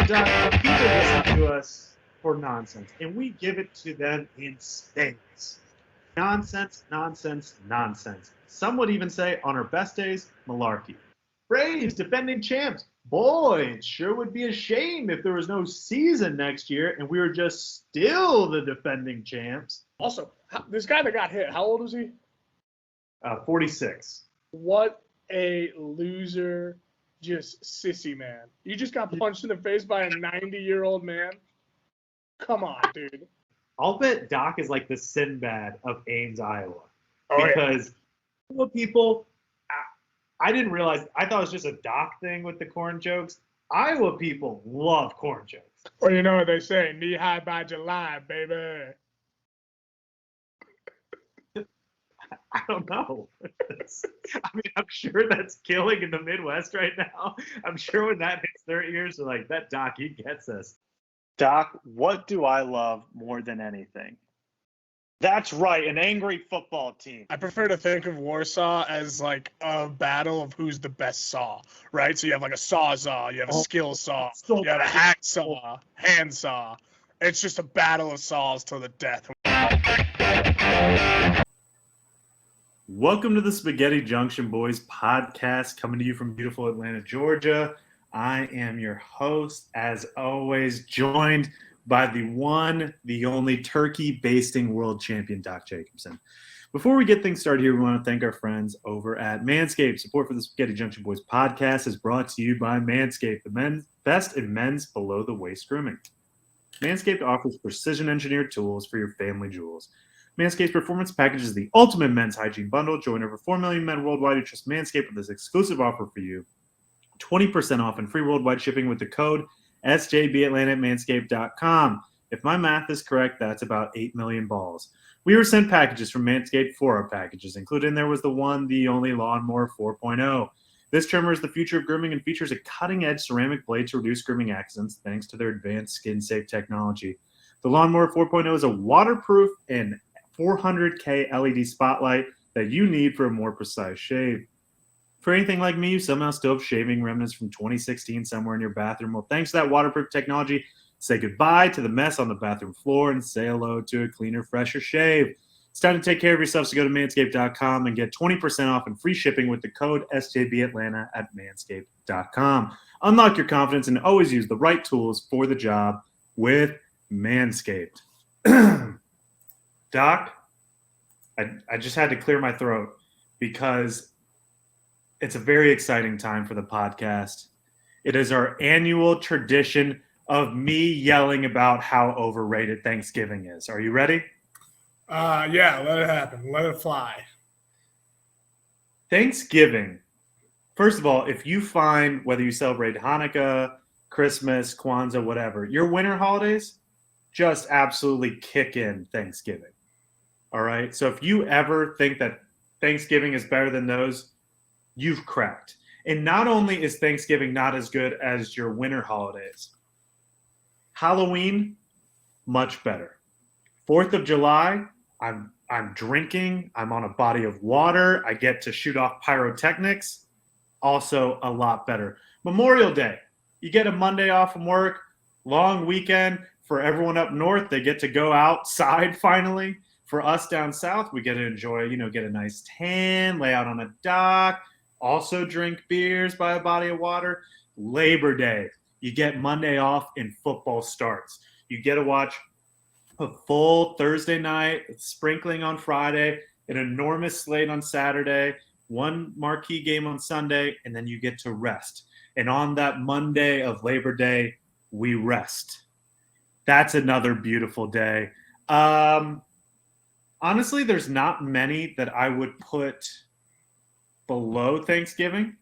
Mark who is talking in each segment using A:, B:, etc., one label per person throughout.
A: Doc, people listen to us for nonsense, and we give it to them in spades. Nonsense, nonsense, nonsense. Some would even say, on our best days, malarkey. Braves, defending champs. Boy, it sure would be a shame if there was no season next year and we were just still the defending champs.
B: Also, this guy that got hit, how old was he?
A: 46.
B: What a loser, just sissy man. You just got punched in the face by a 90-year-old man? Come on, dude.
A: I'll bet Doc is like the Sinbad of Ames, Iowa.
B: Oh,
A: because people, I didn't realize, I thought it was just a Doc thing with the corn jokes. Iowa people love corn jokes.
B: Well, you know what they say, knee high by July, baby.
A: I don't know. I mean, I'm sure that's killing in the Midwest right now. I'm sure when that hits their ears, they're like, that Doc, he gets us.
C: Doc, what do I love more than anything? That's right, an angry football team.
B: I prefer to think of Warsaw as like a battle of who's the best saw, right? So you have like a sawzall, you have a skill saw, you have a hacksaw, handsaw. It's just a battle of saws till the death.
A: Welcome to the Spaghetti Junction Boys podcast, coming to you from beautiful Atlanta, Georgia. I am your host, as always, joined by the one, the only turkey basting world champion, Doc Jacobson. Before we get things started here, we want to thank our friends over at Manscaped. Support for the Spaghetti Junction Boys podcast is brought to you by Manscaped, the best in men's below-the-waist grooming. Manscaped offers precision-engineered tools for your family jewels. Manscaped's Performance Package is the ultimate men's hygiene bundle. Join over 4 million men worldwide who trust Manscaped with this exclusive offer for you. 20% off and free worldwide shipping with the code SJBAtlanta at manscaped.com. If my math is correct, that's about 8 million balls. We were sent packages from Manscaped for our packages. Included in there was the one, the only Lawnmower 4.0. This trimmer is the future of grooming and features a cutting-edge ceramic blade to reduce grooming accidents thanks to their advanced skin-safe technology. The Lawnmower 4.0 is a waterproof and 400K LED spotlight that you need for a more precise shave. For anything like me, you somehow still have shaving remnants from 2016 somewhere in your bathroom. Well, thanks to that waterproof technology, say goodbye to the mess on the bathroom floor and say hello to a cleaner, fresher shave. It's time to take care of yourself, so go to manscaped.com and get 20% off and free shipping with the code SJBAtlanta at manscaped.com. Unlock your confidence and always use the right tools for the job with Manscaped. Doc, I just had to clear my throat because it's a very exciting time for the podcast. It is our annual tradition of me yelling about how overrated Thanksgiving is. Are you ready?
B: Yeah, let it happen. Let it fly.
A: Thanksgiving, first of all, if you find whether you celebrate Hanukkah, Christmas, Kwanzaa, whatever, your winter holidays just absolutely kick in Thanksgiving. All right? So if you ever think that Thanksgiving is better than those, you've cracked. And not only is Thanksgiving not as good as your winter holidays, Halloween, much better. 4th of July, I'm drinking. I'm on a body of water. I get to shoot off pyrotechnics. Also a lot better. Memorial Day, you get a Monday off from work, long weekend. For everyone up north, they get to go outside finally. For us down south, we get to enjoy, get a nice tan, lay out on a dock, also drink beers by a body of water. Labor Day, you get Monday off and football starts. You get to watch a full Thursday night, sprinkling on Friday, an enormous slate on Saturday, one marquee game on Sunday, and then you get to rest. And on that Monday of Labor Day, we rest. That's another beautiful day. Honestly, there's not many that I would put below Thanksgiving.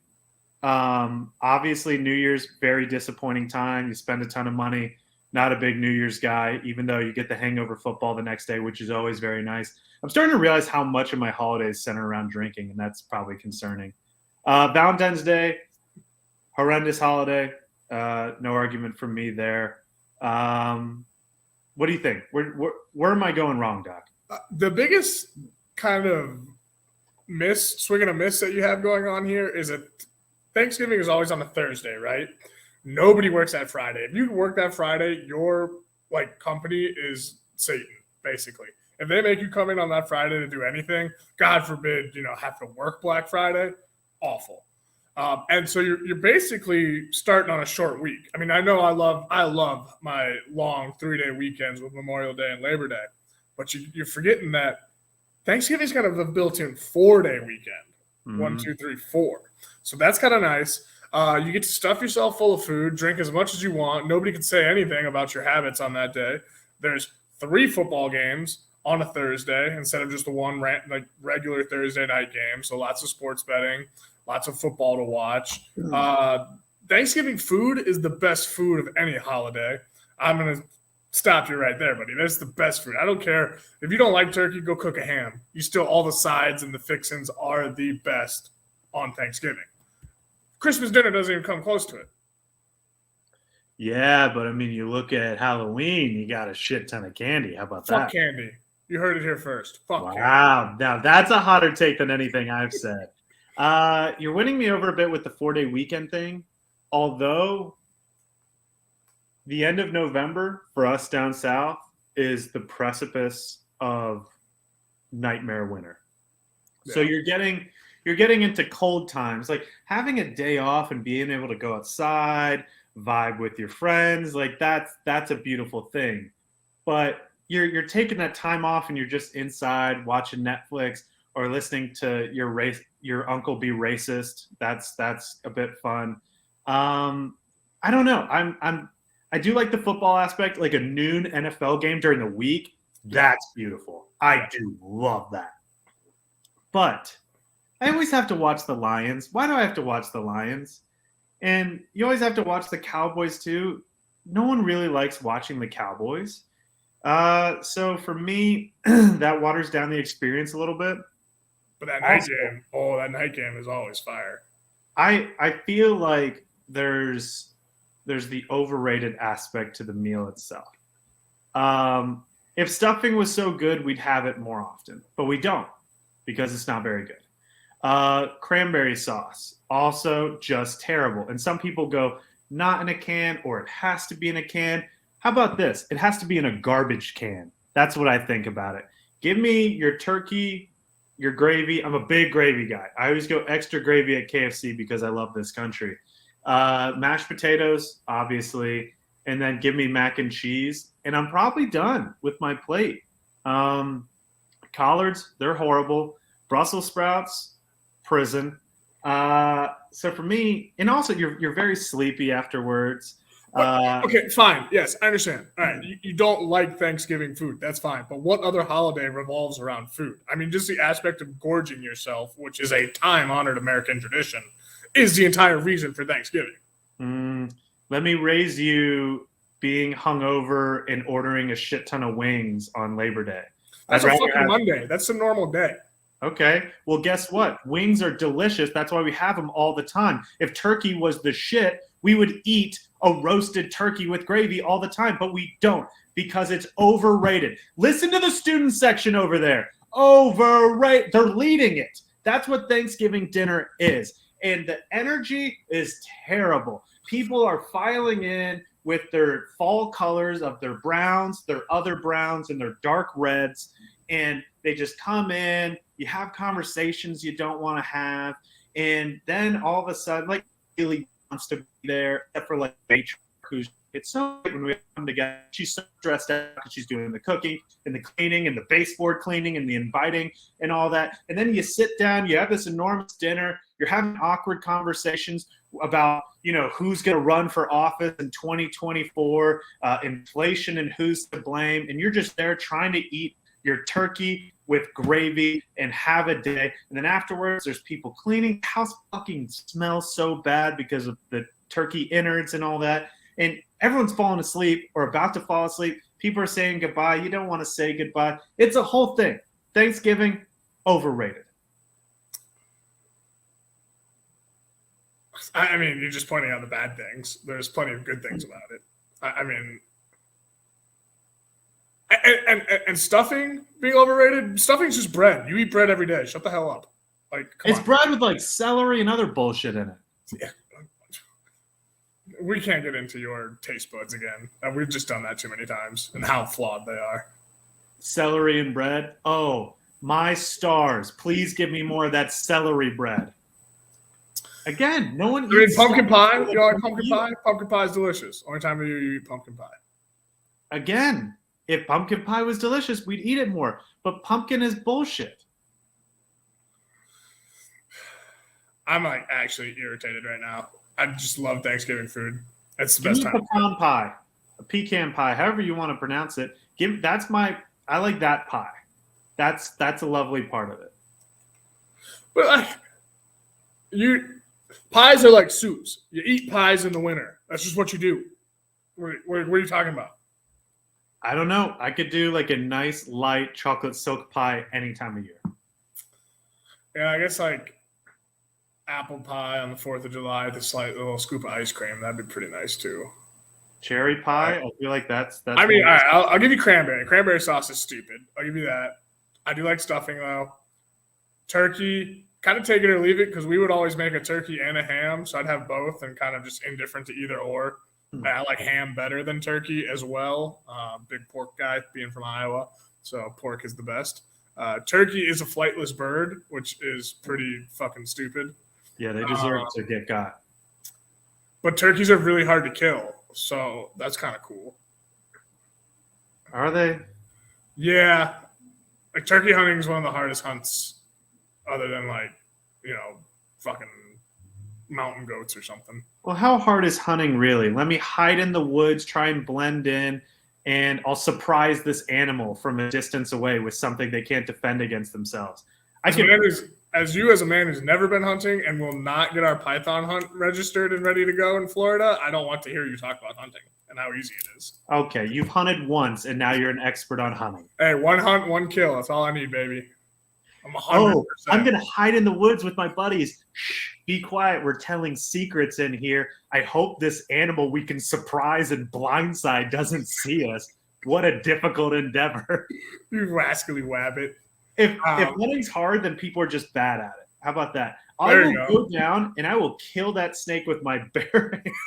A: Obviously, New Year's, very disappointing time. You spend a ton of money. Not a big New Year's guy, even though you get the hangover football the next day, which is always very nice. I'm starting to realize how much of my holidays center around drinking, and that's probably concerning. Valentine's Day, horrendous holiday. No argument from me there. What do you think? Where am I going wrong, Doc?
B: The biggest kind of swing and a miss that you have going on here is that Thanksgiving is always on a Thursday, right? Nobody works that Friday. If you work that Friday, your like company is Satan, basically. If they make you come in on that Friday to do anything, God forbid, have to work Black Friday, awful. And so you're basically starting on a short week. I mean, I know I love my long 3-day weekends with Memorial Day and Labor Day, but you're forgetting that Thanksgiving's kind of a built-in 4-day weekend.
A: Mhm.
B: 1, 2, 3, 4. So that's kind of nice. You get to stuff yourself full of food, drink as much as you want. Nobody can say anything about your habits on that day. There's 3 football games on a Thursday instead of just the one regular Thursday night game. So lots of sports betting, lots of football to watch. Thanksgiving food is the best food of any holiday. I'm going to stop you right there, buddy. That's the best food. I don't care. If you don't like turkey, go cook a ham. All the sides and the fixins are the best on Thanksgiving. Christmas dinner doesn't even come close to it.
A: Yeah, but I mean, you look at Halloween, you got a shit ton of candy. How about that?
B: Fuck candy. You heard it here first. Fuck candy.
A: Wow. Now that's a hotter take than anything I've said. You're winning me over a bit with the 4-day weekend thing. Although the end of November for us down south is the precipice of nightmare winter. Yeah. So you're getting into cold times, like having a day off and being able to go outside, vibe with your friends, like that's a beautiful thing. But you're taking that time off and you're just inside watching Netflix or listening to your uncle be racist. That's a bit fun. I don't know. I do like the football aspect, like a noon NFL game during the week. That's beautiful. I do love that. But I always have to watch the Lions. Why do I have to watch the Lions? And you always have to watch the Cowboys too. No one really likes watching the Cowboys. So for me, that waters down the experience a little bit.
B: But that night game is always fire.
A: I feel like there's the overrated aspect to the meal itself. If stuffing was so good, we'd have it more often, but we don't because it's not very good. Cranberry sauce, also just terrible. And some people go, not in a can, or it has to be in a can. How about this? It has to be in a garbage can. That's what I think about it. Give me your turkey, your gravy. I'm a big gravy guy. I always go extra gravy at KFC because I love this country. Mashed potatoes, obviously, and then give me mac and cheese, and I'm probably done with my plate. Collards, they're horrible. Brussels sprouts, prison. So for me, and also you're very sleepy afterwards.
B: Okay, fine. Yes, I understand. All right, you don't like Thanksgiving food. That's fine. But what other holiday revolves around food? I mean, just the aspect of gorging yourself, which is a time-honored American tradition, is the entire reason for Thanksgiving.
A: Let me raise you being hungover and ordering a shit ton of wings on Labor Day.
B: That's a fucking Monday. That's a normal day.
A: Okay. Well, guess what? Wings are delicious. That's why we have them all the time. If turkey was the shit, we would eat a roasted turkey with gravy all the time, but we don't because it's overrated. Listen to the student section over there. Overrated. They're leading it. That's what Thanksgiving dinner is. And the energy is terrible. People are filing in with their fall colors of their browns, their other browns, and their dark reds. And they just come in. You have conversations you don't want to have. And then all of a sudden, like, really wants to be there, except for like Rachel, who's it's so great when we come together. She's so dressed out because she's doing the cooking and the cleaning and the baseboard cleaning and the inviting and all that. And then you sit down, you have this enormous dinner, you're having awkward conversations about, who's going to run for office in 2024, inflation and who's to blame. And you're just there trying to eat your turkey with gravy and have a day. And then afterwards, there's people cleaning. The house fucking smells so bad because of the turkey innards and all that. And everyone's falling asleep or about to fall asleep. People are saying goodbye. You don't want to say goodbye. It's a whole thing. Thanksgiving, overrated.
B: I mean, you're just pointing out the bad things. There's plenty of good things about it. I mean, and stuffing being overrated. Stuffing's just bread. You eat bread every day. Shut the hell up. Like,
A: it's bread with like celery and other bullshit in it.
B: Yeah. we can't get into your taste buds again. We've just done that too many times and how flawed they are.
A: Celery and bread. Oh, my stars. Please give me more of that celery bread. Again, no one eats
B: pumpkin pie.
A: like
B: You like pumpkin pie? Pumpkin pie is delicious. Only time of year you eat pumpkin pie.
A: Again, if pumpkin pie was delicious, we'd eat it more. But pumpkin is bullshit.
B: I'm like actually irritated right now. I just love Thanksgiving food. It's the
A: Give
B: best
A: me
B: time.
A: pecan pie, a pecan pie, however you want to pronounce it. I like that pie. That's a lovely part of it.
B: But pies are like soups. You eat pies in the winter. That's just what you do. What are you talking about?
A: I don't know. I could do like a nice light chocolate silk pie any time of year.
B: Yeah, I guess like apple pie on the 4th of July with a little scoop of ice cream. That'd be pretty nice too.
A: Cherry pie. I feel like that's.
B: I mean, all right, I'll give you cranberry. Cranberry sauce is stupid. I'll give you that. I do like stuffing though. Turkey, kind of take it or leave it because we would always make a turkey and a ham, so I'd have both and kind of just indifferent to either or. I like ham better than turkey as well. Big pork guy, being from Iowa, so pork is the best. Turkey is a flightless bird, which is pretty fucking stupid.
A: Yeah, they deserve to get got.
B: But turkeys are really hard to kill, so that's kind of cool.
A: Are they?
B: Yeah, like turkey hunting is one of the hardest hunts, other than fucking mountain goats or something.
A: Well, how hard is hunting really? Let me hide in the woods, try and blend in, and I'll surprise this animal from a distance away with something they can't defend against themselves.
B: As a man who's never been hunting and will not get our python hunt registered and ready to go in Florida, I don't want to hear you talk about hunting and how easy it is.
A: Okay, you've hunted once, and now you're an expert on hunting.
B: Hey, one hunt, one kill. That's all I need, baby. I'm 100%.
A: I'm going to hide in the woods with my buddies. Shh, be quiet. We're telling secrets in here. I hope this animal we can surprise and blindside doesn't see us. What a difficult endeavor.
B: You rascally wabbit.
A: If hunting's hard, then people are just bad at it. How about that? I
B: There
A: will
B: you
A: go down and I will kill that snake with my bare hands.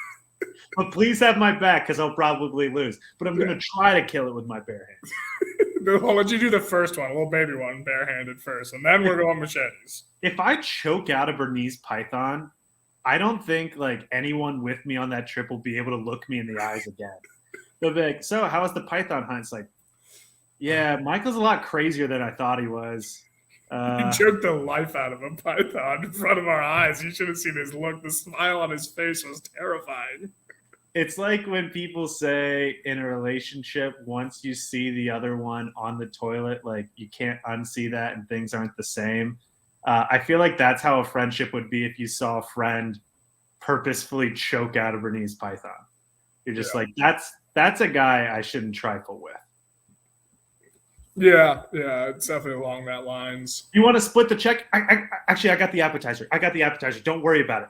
A: But please have my back because I'll probably lose. But I'm going to try to kill it with my bare hands.
B: I'll let you do the first one, a little baby one, barehanded first, and then we're going machetes.
A: If I choke out a Bernese python, I don't think like anyone with me on that trip will be able to look me in the eyes again. They'll be like, so how was the python hunt? It's like, yeah, Michael's a lot crazier than I thought he was.
B: He choked the life out of a python in front of our eyes. You should have seen his look. The smile on his face was terrifying.
A: It's like when people say in a relationship, once you see the other one on the toilet, like you can't unsee that and things aren't the same. I feel like that's how a friendship would be if you saw a friend purposefully choke out a Bernese python. You're just like, that's a guy I shouldn't trifle with.
B: Yeah, it's definitely along that lines.
A: You want to split the check? I got the appetizer. Don't worry about it.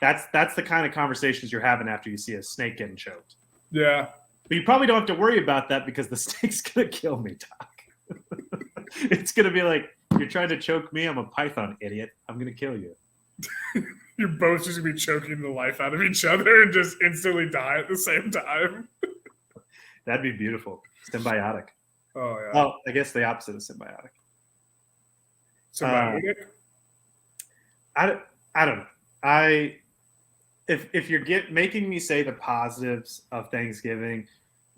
A: That's the kind of conversations you're having after you see a snake getting choked.
B: Yeah.
A: But you probably don't have to worry about that because the snake's going to kill me, Doc. It's going to be like, you're trying to choke me? I'm a python, idiot. I'm going to kill you.
B: You're both just going to be choking the life out of each other and just instantly die at the same time.
A: That'd be beautiful. Symbiotic.
B: Oh, yeah.
A: Well, I guess the opposite of symbiotic.
B: Symbiotic?
A: I don't know. If you're making me say the positives of Thanksgiving,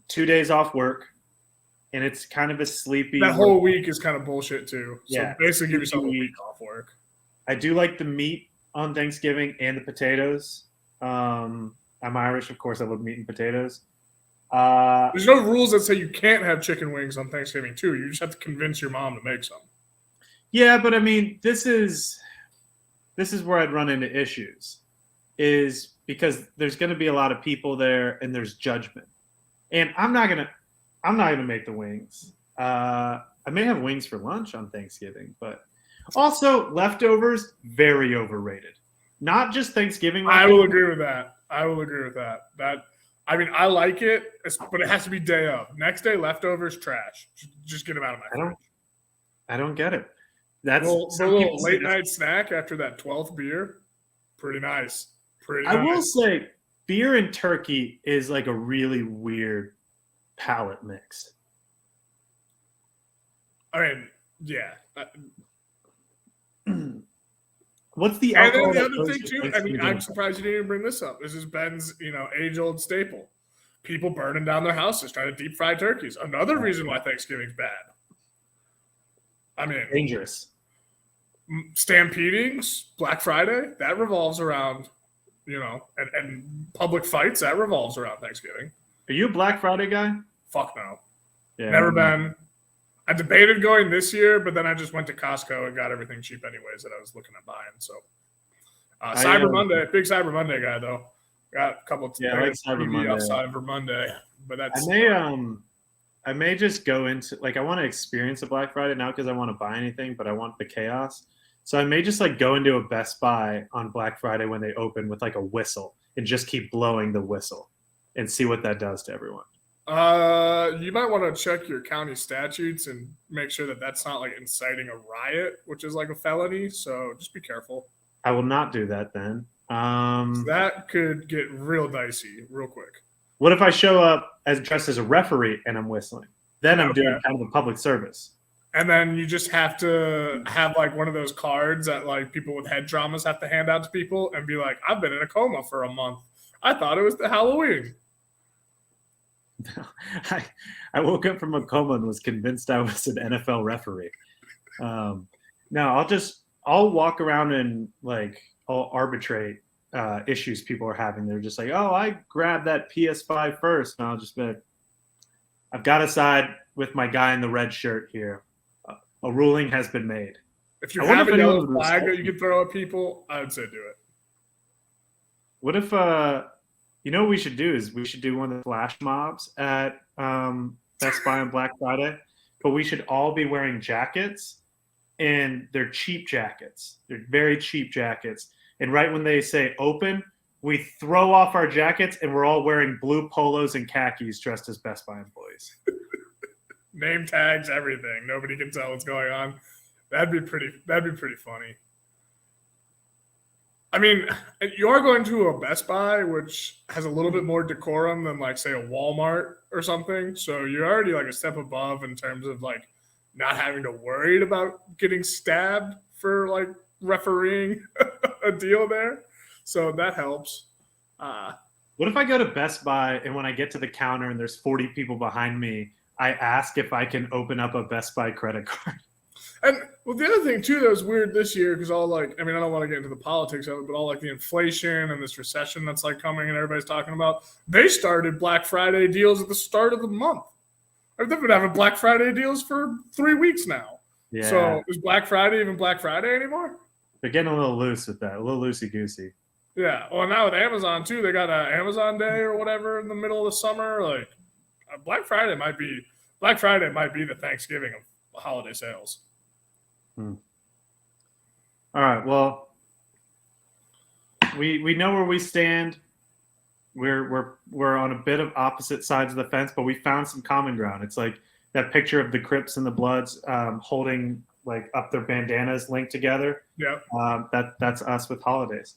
A: 2 days off work, and it's kind of a sleepy.
B: That whole week is kind of bullshit too. So
A: Yeah.
B: basically, give yourself a week off work.
A: I do like the meat on Thanksgiving and the potatoes. I'm Irish, of course. I love meat and potatoes.
B: There's no rules that say you can't have chicken wings on Thanksgiving too. You just have to convince your mom to make some.
A: Yeah, but I mean, this is where I'd run into issues, is because there's going to be a lot of people there and there's judgment, and I'm not gonna make the wings. I may have wings for lunch on Thanksgiving, but also leftovers, very overrated. Not just Thanksgiving.
B: I will agree with that. I mean, I like it, but it has to be day of. Next day, leftovers, trash. Just get them out of my fridge.
A: I don't get it. That's
B: a little late night snack after that 12th beer. Pretty nice.
A: I will say, beer and turkey is like a really weird palate mix.
B: I mean, yeah.
A: What's the
B: And
A: alcohol
B: then the
A: that
B: other
A: goes
B: thing
A: with
B: too, I
A: Thanksgiving
B: mean,
A: dinner?
B: I'm surprised you didn't even bring this up. This is Ben's, age-old staple. People burning down their houses trying to deep fry turkeys. Another reason why Thanksgiving's bad. I mean,
A: Dangerous.
B: stampedings, Black Friday, that revolves around, and public fights, that revolves around Thanksgiving.
A: Are you a Black Friday guy?
B: Fuck no.
A: Yeah.
B: Never been. I debated going this year, but then I just went to Costco and got everything cheap anyways that I was looking at buying. So, Cyber Monday, big Cyber Monday guy though. Got a couple of
A: I like Cyber Monday.
B: Cyber Monday, but that's.
A: I may just go into I want to experience a Black Friday now because I want to buy anything, but I want the chaos. So I may just go into a Best Buy on Black Friday when they open with a whistle and just keep blowing the whistle and see what that does to everyone.
B: You might want to check your county statutes and make sure that that's not inciting a riot, which is a felony. So just be careful.
A: I will not do that then.
B: That could get real dicey real quick.
A: What if I show up as dressed as a referee and I'm whistling? Then I'm doing kind of a public service.
B: And then you just have to have one of those cards that people with head traumas have to hand out to people and be like, I've been in a coma for a month. I thought it was the Halloween.
A: I woke up from a coma and was convinced I was an NFL referee. No, I'll walk around and I'll arbitrate issues people are having. They're just I grabbed that PS5 first. And I'll just be like, I've got to side with my guy in the red shirt here. A ruling has been made.
B: If you have a yellow flag that you can throw at people, I would say do it.
A: What if what we should do is we should do one of the flash mobs at Best Buy on Black Friday, but we should all be wearing jackets, and they're cheap jackets. They're very cheap jackets. And right when they say open, we throw off our jackets and we're all wearing blue polos and khakis dressed as Best Buy employees.
B: Name tags, everything. Nobody can tell what's going on. That'd be pretty funny. I mean, you are going to a Best Buy, which has a little bit more decorum than say a Walmart or something. So you're already a step above in terms of not having to worry about getting stabbed for refereeing a deal there. So that helps.
A: What if I go to Best Buy and when I get to the counter and there's 40 people behind me, I ask if I can open up a Best Buy credit card?
B: And the other thing too that was weird this year, because all I don't want to get into the politics of it, but all the inflation and this recession that's coming and everybody's talking about, they started Black Friday deals at the start of the month. They've been having Black Friday deals for 3 weeks now. Yeah. So is Black Friday even Black Friday anymore?
A: They're getting a little loose with that, a little loosey-goosey.
B: Yeah. Well, now with Amazon too, they got an Amazon Day or whatever in the middle of the summer. Black Friday might be the Thanksgiving of holiday sales.
A: All right. Well, we know where we stand. We're on a bit of opposite sides of the fence, but we found some common ground. It's that picture of the Crips and the Bloods holding up their bandanas linked together.
B: Yeah.
A: That's us with holidays.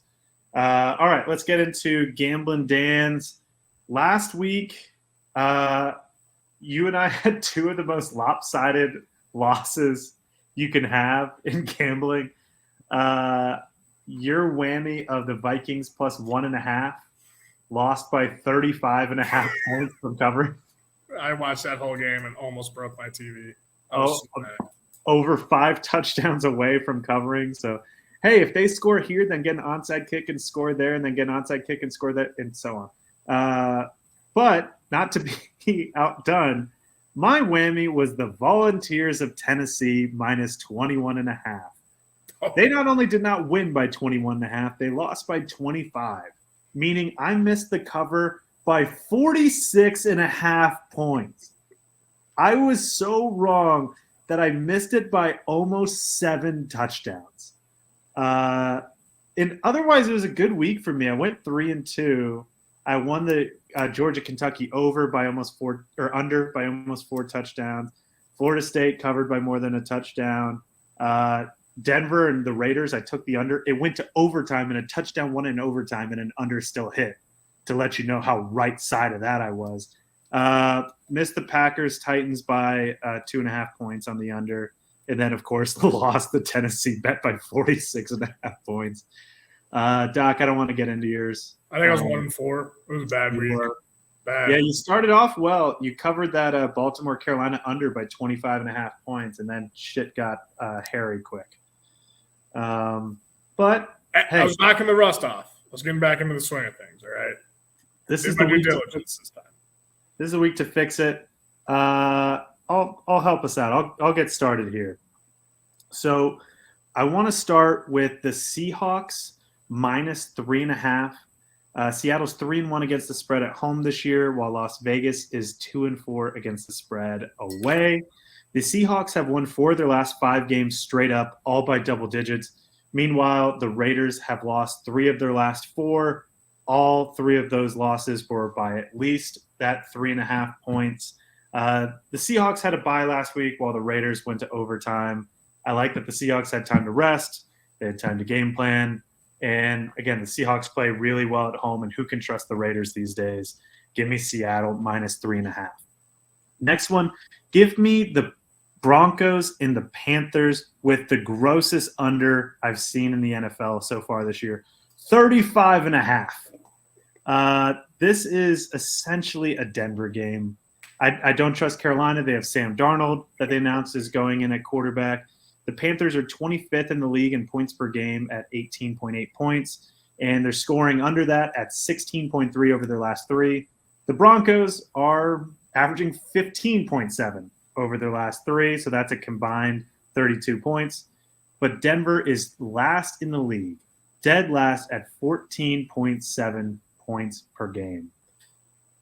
A: All right, let's get into Gambling Dan's. Last week, you and I had two of the most lopsided losses you can have in gambling. Your whammy of the Vikings plus 1.5 lost by 35.5 points from covering.
B: I watched that whole game and almost broke my TV.
A: Over 5 touchdowns away from covering. So, hey, if they score here, then get an onside kick and score there, and then get an onside kick and score that, and so on. But not to be outdone, my whammy was the Volunteers of Tennessee minus 21.5. They not only did not win by 21.5, they lost by 25, meaning I missed the cover by 46.5 points. I was so wrong that I missed it by almost 7 touchdowns. And otherwise, it was a good week for me. I went 3-2. I won the Georgia-Kentucky over by almost 4 or under by almost 4 touchdowns. Florida State covered by more than a touchdown. Denver and the Raiders, I took the under. It went to overtime and a touchdown won in overtime and an under still hit to let you know how right side of that I was. Missed the Packers Titans by 2.5 points on the under. And then, of course, lost the Tennessee bet by 46.5 points. Doc, I don't want to get into yours.
B: I think I was 1-4. It was a bad week. Bad.
A: Yeah, you started off well. You covered that Baltimore Carolina under by 25.5 points, and then shit got hairy quick. But
B: I was knocking the rust off. I was getting back into the swing of things. All right.
A: This is the week
B: this time.
A: This is a week to fix it. I'll help us out. I'll get started here. So I want to start with the Seahawks minus 3.5. Seattle's 3-1 against the spread at home this year, while Las Vegas is 2-4 against the spread away. The Seahawks have won 4 of their last 5 games straight up, all by double digits. Meanwhile, the Raiders have lost 3 of their last 4. All 3 of those losses were by at least that 3.5 points. The Seahawks had a bye last week while the Raiders went to overtime. I like that the Seahawks had time to rest. They had time to game plan. And again, the Seahawks play really well at home, and who can trust the Raiders these days? Give me Seattle minus 3.5. Next one, give me the Broncos and the Panthers with the grossest under I've seen in the NFL so far this year, 35.5. This is essentially a Denver game. I don't trust Carolina. They have Sam Darnold that they announced is going in at quarterback. The Panthers are 25th in the league in points per game at 18.8 points, and they're scoring under that at 16.3 over their last 3. The Broncos are averaging 15.7 over their last 3, so that's a combined 32 points. But Denver is last in the league, dead last at 14.7 points per game.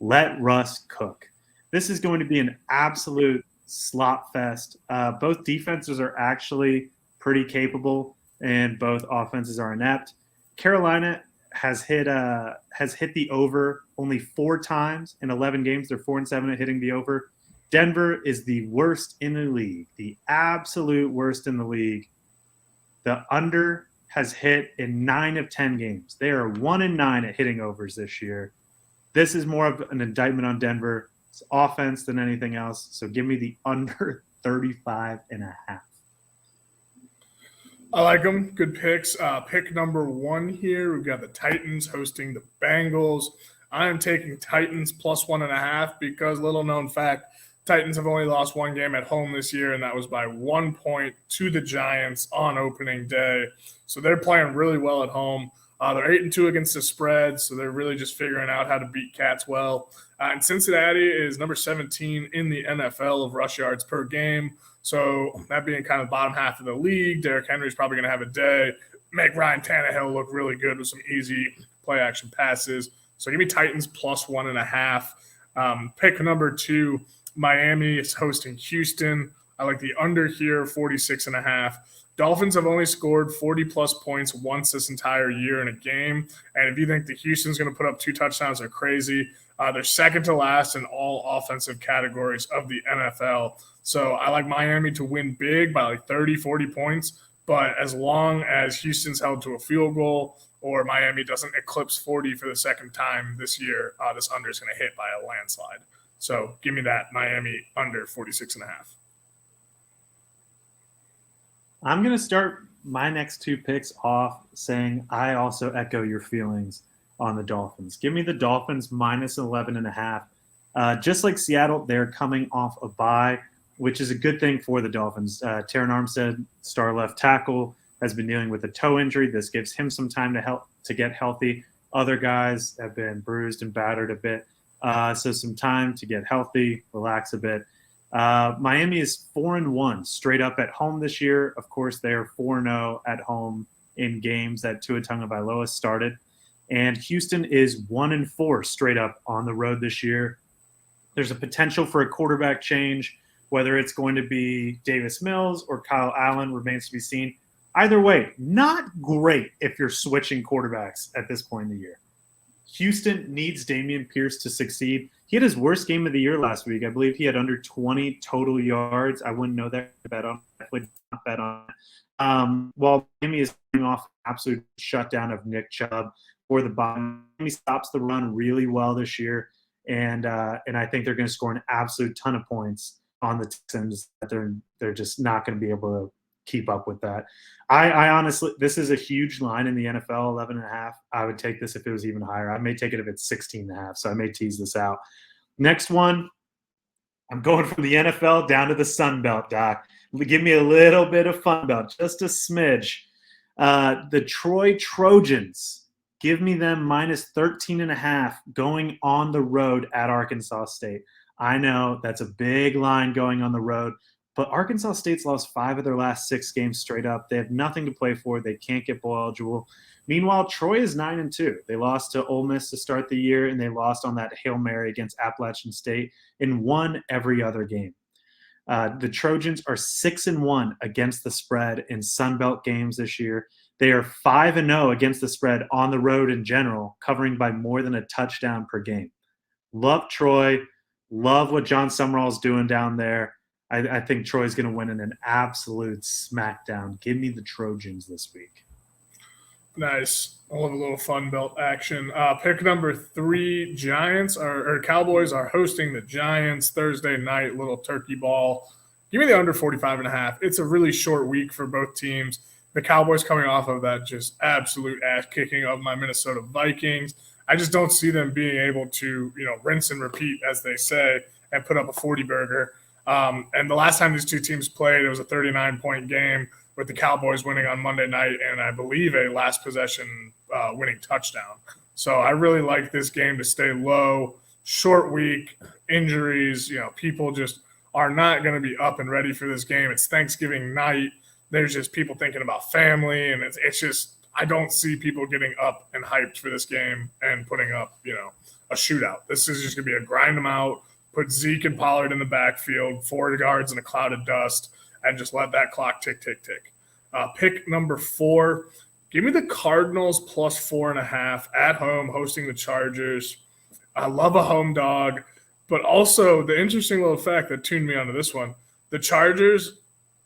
A: Let Russ cook. This is going to be an absolute slop fest. Both defenses are actually pretty capable, and both offenses are inept. Carolina has hit the over only 4 times in 11 games. They're 4-7 at hitting the over. Denver is the worst in the league, the absolute worst in the league. The under has hit in 9 of 10 games. They are 1-9 at hitting overs this year. This is more of an indictment on Denver. It's offense than anything else. So give me the under 35.5.
B: I like them. Good picks. Pick number 1 here. We've got the Titans hosting the Bengals. I am taking Titans plus 1.5 because, little known fact, Titans have only lost 1 game at home this year, and that was by 1 point to the Giants on opening day. So they're playing really well at home. They're 8-2 against the spread, so they're really just figuring out how to beat cats well. And Cincinnati is number 17 in the NFL of rush yards per game. So that being kind of bottom half of the league, Derrick Henry's probably going to have a day. Make Ryan Tannehill look really good with some easy play action passes. So give me Titans plus 1.5. Pick number 2, Miami is hosting Houston. I like the under here, 46.5. Dolphins have only scored 40-plus points once this entire year in a game. And if you think the Houston's going to put up 2 touchdowns, they're crazy. They're second to last in all offensive categories of the NFL. So I like Miami to win big by like 30, 40 points. But as long as Houston's held to a field goal or Miami doesn't eclipse 40 for the second time this year, this under is going to hit by a landslide. So give me that Miami under 46.5.
A: I'm going to start my next 2 picks off saying I also echo your feelings on the Dolphins. Give me the Dolphins minus 11.5. Just like Seattle, they're coming off a bye, which is a good thing for the Dolphins. Taron Armstead, star left tackle, has been dealing with a toe injury. This gives him some time to get healthy. Other guys have been bruised and battered a bit. So some time to get healthy, relax a bit. Miami is 4-1 straight up at home this year. Of course, they are 4-0 at home in games that Tua Tagovailoa started. And Houston is 1-4 straight up on the road this year. There's a potential for a quarterback change, whether it's going to be Davis Mills or Kyle Allen remains to be seen. Either way, not great if you're switching quarterbacks at this point in the year. Houston needs Dameon Pierce to succeed. He had his worst game of the year last week. I believe he had under 20 total yards. I wouldn't know that. Definitely not bet on. While Miami is coming off an absolute shutdown of Nick Chubb, for the bottom. He stops the run really well this year, and I think they're going to score an absolute ton of points on the Texans. That they're just not going to be able to keep up with that. I honestly, this is a huge line in the NFL, 11.5. I would take this if it was even higher. I may take it if it's 16.5. So I may tease this out. Next one, I'm going from the NFL down to the Sun Belt, Doc. Give me a little bit of Fun Belt, just a smidge. The Troy Trojans, give me them minus 13.5 going on the road at Arkansas State. I know that's a big line going on the road, but Arkansas State's lost 5 of their last 6 games straight up. They have nothing to play for. They can't get bowl eligible. Meanwhile, Troy is 9-2. They lost to Ole Miss to start the year, and they lost on that Hail Mary against Appalachian State and won every other game. The Trojans are 6-1 against the spread in Sun Belt games this year. They are 5-0 against the spread on the road in general, covering by more than a touchdown per game. Love Troy. Love what John Summerall's doing down there. I think Troy's going to win in an absolute smackdown. Give me the Trojans this week.
B: Nice. I love a little Fun Belt action. Pick number 3, Giants or Cowboys are hosting the Giants Thursday night, little turkey ball. Give me the under 45.5. It's a really short week for both teams. The Cowboys coming off of that just absolute ass kicking of my Minnesota Vikings. I just don't see them being able to, rinse and repeat, as they say, and put up a 40-burger. And the last time these two teams played, it was a 39-point game with the Cowboys winning on Monday night and I believe a last possession winning touchdown. So I really like this game to stay low, short week, injuries. People just are not going to be up and ready for this game. It's Thanksgiving night. There's just people thinking about family, and it's just I don't see people getting up and hyped for this game and putting up, a shootout. This is just going to be a grind them out, put Zeke and Pollard in the backfield, 4 guards in a cloud of dust, and just let that clock tick, tick, tick. Pick number 4, give me the Cardinals plus 4.5 at home hosting the Chargers. I love a home dog, but also the interesting little fact that tuned me onto this one, the Chargers,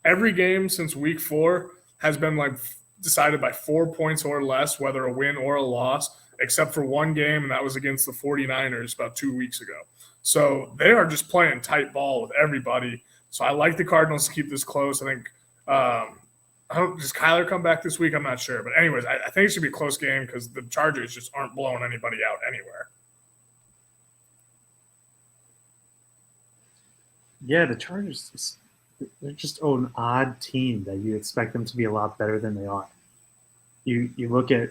B: every game since week 4 has been decided by 4 points or less, whether a win or a loss, except for one game, and that was against the 49ers about 2 weeks ago. So they are just playing tight ball with everybody. So I like the Cardinals to keep this close. I think does Kyler come back this week? I'm not sure. But anyways, I think it should be a close game because the Chargers just aren't blowing anybody out anywhere.
A: Yeah, the Chargers, they're just an odd team that you expect them to be a lot better than they are. You look at,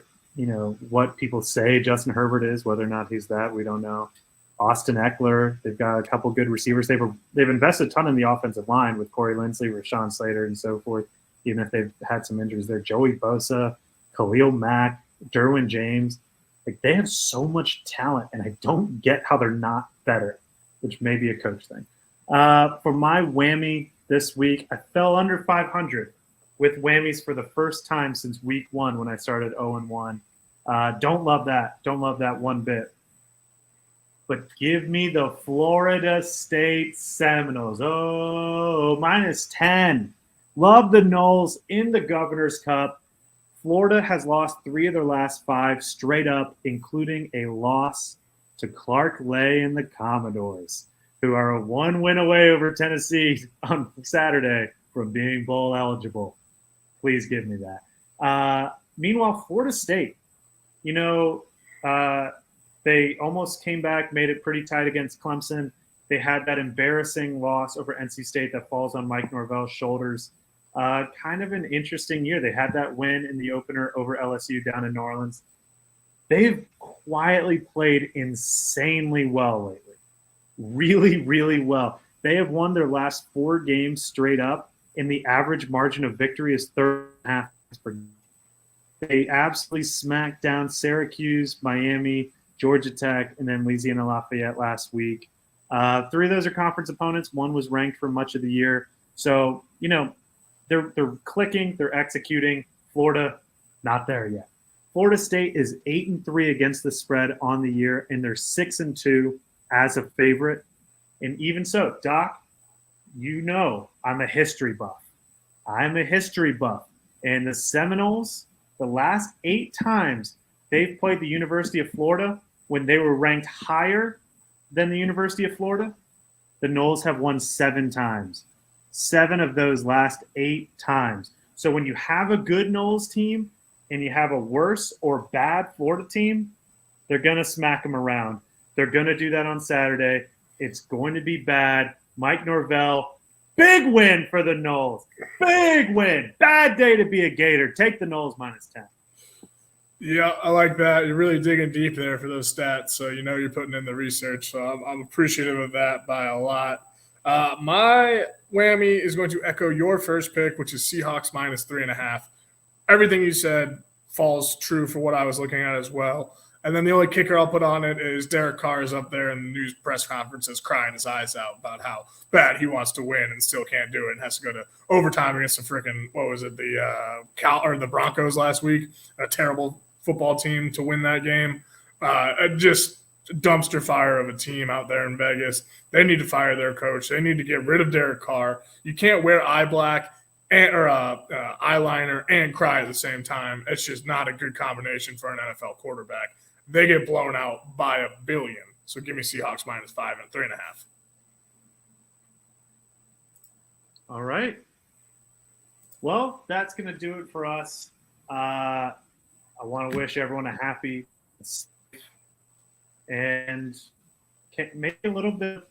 A: what people say Justin Herbert is, whether or not he's that, we don't know. Austin Eckler, they've got a couple good receivers. They've invested a ton in the offensive line with Corey Linsley, Rashawn Slater, and so forth, even if they've had some injuries there. Joey Bosa, Khalil Mack, Derwin James. They have so much talent, and I don't get how they're not better, which may be a coach thing. For my whammy this week, I fell under 500 with whammies for the first time since week 1 when I started 0-1. Don't love that. Don't love that one bit. But give me the Florida State Seminoles. Oh, minus 10. Love the Noles in the Governor's Cup. Florida has lost 3 of their last 5 straight up, including a loss to Clark Lay and the Commodores, who are a 1 win away over Tennessee on Saturday from being bowl eligible. Please give me that. Meanwhile, Florida State, they almost came back, made it pretty tight against Clemson. They had that embarrassing loss over NC State that falls on Mike Norvell's shoulders. Kind of an interesting year. They had that win in the opener over LSU down in New Orleans. They've quietly played insanely well lately. Really, really well. They have won their last 4 games straight up, and the average margin of victory is 3.5 per game. They absolutely smacked down Syracuse, Miami, Georgia Tech, and then Louisiana Lafayette last week. 3 of those are conference opponents. 1 was ranked for much of the year. So, they're clicking, they're executing. Florida, not there yet. Florida State is 8-3 against the spread on the year, and they're 6-2 as a favorite. And even so, Doc, I'm a history buff. And the Seminoles, the last 8 times they've played the University of Florida when they were ranked higher than the University of Florida. The Noles have won 7 times. 7 of those last 8 times. So when you have a good Noles team and you have a worse or bad Florida team, they're going to smack them around. They're going to do that on Saturday. It's going to be bad. Mike Norvell, big win for the Noles. Big win. Bad day to be a Gator. Take the Noles -10.
D: Yeah, I like that. You're really digging deep there for those stats. So you know you're putting in the research. So I'm appreciative of that by a lot. My whammy is going to echo your first pick, which is Seahawks -3.5. Everything you said falls true for what I was looking at as well. And then the only kicker I'll put on it is Derek Carr is up there in the news press conferences crying his eyes out about how bad he wants to win and still can't do it and has to go to overtime against the freaking, what was it, the Broncos last week, a terrible football team to win that game. Just dumpster fire of a team out there in Vegas. They need to fire their coach. They need to get rid of Derek Carr. You can't wear eye black or eyeliner and cry at the same time. It's just not a good combination for an NFL quarterback. They get blown out by 1 billion. So give me Seahawks -5 and 3.5.
A: All right. Well, that's going to do it for us. I want to wish everyone a happy and maybe a little bit,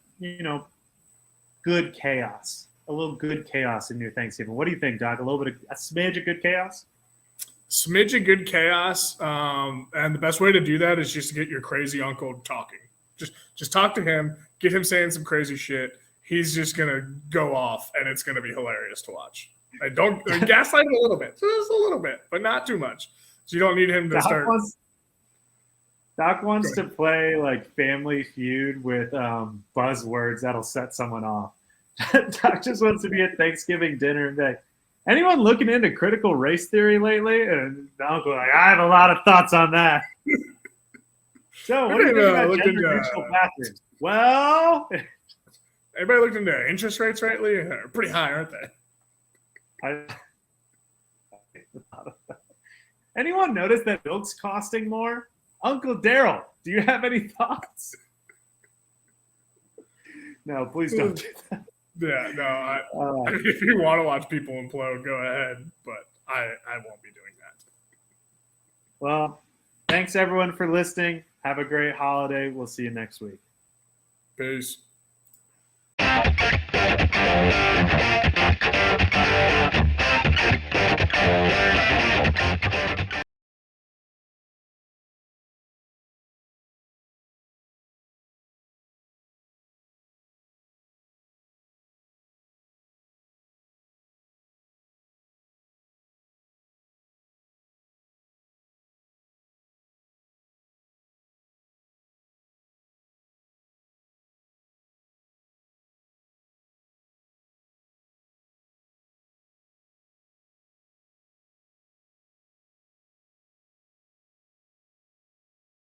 A: good chaos. A little good chaos in your Thanksgiving. What do you think, Doc? A smidge of good chaos?
D: Smidge of good chaos. And the best way to do that is just to get your crazy uncle talking. Just talk to him, get him saying some crazy shit. He's just going to go off, and it's going to be hilarious to watch. Don't gaslight him a little bit. Just a little bit, but not too much. So you don't need him to start.
A: Doc wants to play like Family Feud with buzzwords that'll set someone off. Doc just wants to be at Thanksgiving dinner and be like, anyone looking into critical race theory lately? And the uncle like, I have a lot of thoughts on that. So what do you think about gender-neutral bathrooms? Well,
D: everybody looked into interest rates lately? They're pretty high, aren't they?
A: Anyone notice that milk's costing more? Uncle Daryl, do you have any thoughts? No, please don't do that.
D: Yeah, no. If you want to watch people implode, go ahead. But I won't be doing that.
A: Well, thanks everyone for listening. Have a great holiday. We'll see you next week.
D: Peace.